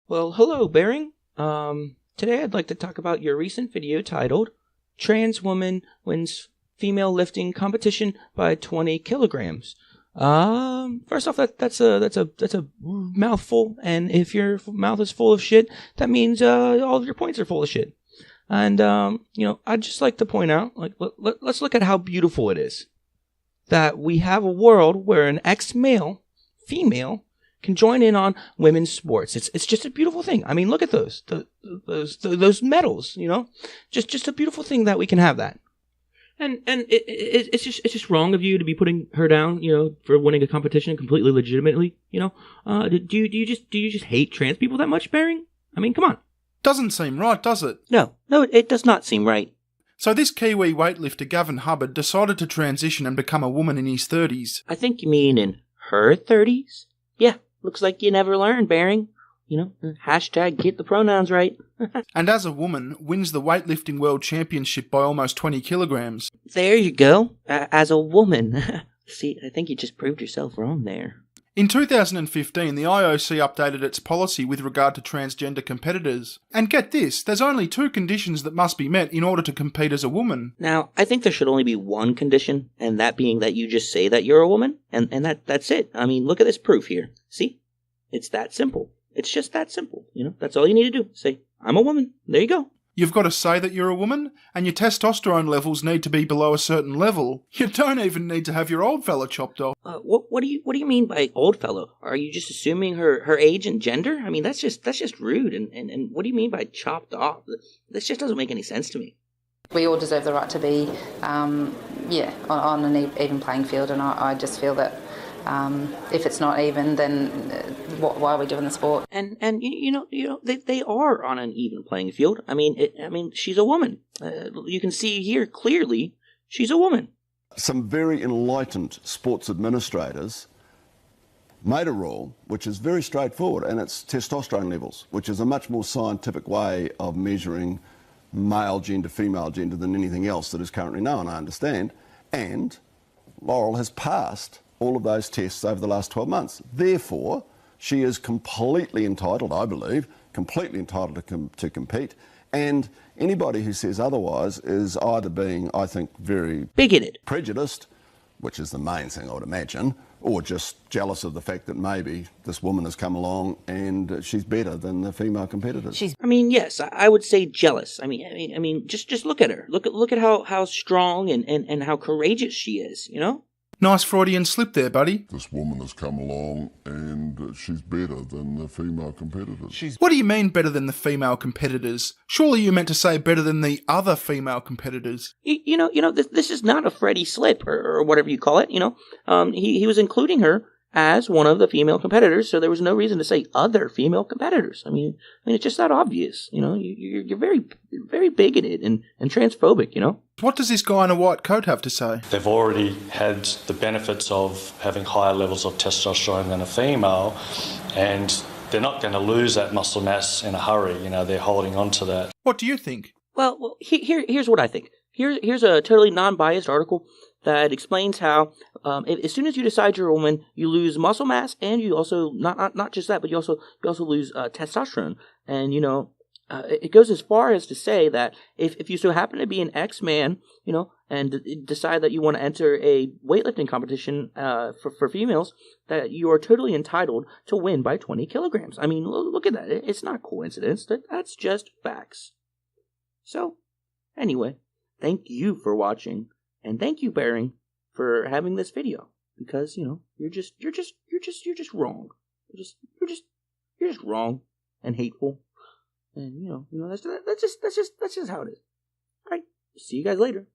Well, hello, Bering. Today I'd like to talk about your recent video titled "Trans Woman Wins Female Lifting Competition by 20 Kilograms." First off, that's a mouthful, and if your mouth is full of shit, that means all of your points are full of shit. And I'd just like to point out, let's look at how beautiful it is that we have a world where an ex-male, female, can join in on women's sports. It's just a beautiful thing. I mean, look at those medals. Just a beautiful thing that we can have that. And it's just wrong of you to be putting her down, for winning a competition completely legitimately. Do you just hate trans people that much, Bering? I mean, come on. Doesn't seem right, does it? No, it does not seem right. So this Kiwi weightlifter Gavin Hubbard decided to transition and become a woman in his 30s. I think you mean in her 30s? Yeah, looks like you never learned, Bering. Hashtag get the pronouns right. And as a woman, wins the weightlifting world championship by almost 20 kilograms. There you go. As a woman. See, I think you just proved yourself wrong there. In 2015, the IOC updated its policy with regard to transgender competitors. And get this, there's only 2 conditions that must be met in order to compete as a woman. Now, I think there should only be one condition, and that being that you just say that you're a woman, and that's it. I mean, look at this proof here. See? It's that simple. It's just that simple. That's all you need to do. Say, I'm a woman. There you go. You've got to say that you're a woman, and your testosterone levels need to be below a certain level. You don't even need to have your old fella chopped off. What do you mean by old fellow? Are you just assuming her age and gender? I mean, that's just rude. And what do you mean by chopped off? This just doesn't make any sense to me. We all deserve the right to be, on an even playing field, and I just feel that if it's not even, then why are we doing the sport? And they are on an even playing field. I mean, she's a woman. You can see here clearly she's a woman. Some very enlightened sports administrators made a rule which is very straightforward, and it's testosterone levels, which is a much more scientific way of measuring male gender, female gender than anything else that is currently known, I understand. And Laurel has passed all of those tests over the last 12 months. Therefore, she is completely entitled, I believe, to compete. And anybody who says otherwise is either being, I think, very bigoted, prejudiced, which is the main thing I would imagine, or just jealous of the fact that maybe this woman has come along and she's better than the female competitors. Yes, I would say jealous. I mean, just look at her. Look at how strong and how courageous she is. Nice Freudian slip there, buddy. This woman has come along and she's better than the female competitors. What do you mean better than the female competitors? Surely you meant to say better than the other female competitors. This is not a Freddie slip or whatever you call it. He was including her as one of the female competitors, so there was no reason to say other female competitors. I mean, it's just that obvious. You're very, very bigoted and transphobic. What does this guy in a white coat have to say? They've already had the benefits of having higher levels of testosterone than a female, and they're not going to lose that muscle mass in a hurry. They're holding on to that. What do you think? Well, here's what I think. Here's a totally non-biased article that explains how as soon as you decide you're a woman, you lose muscle mass, and you also not just that, but you also lose testosterone. And it goes as far as to say that if you so happen to be an ex-man, and decide that you want to enter a weightlifting competition for females, that you are totally entitled to win by 20 kilograms. I mean, look at that. It's not coincidence. That's just facts. So, anyway, thank you for watching. And thank you, Bering, for having this video, because you're just wrong. You're just wrong and hateful, and that's just how it is. All right, see you guys later.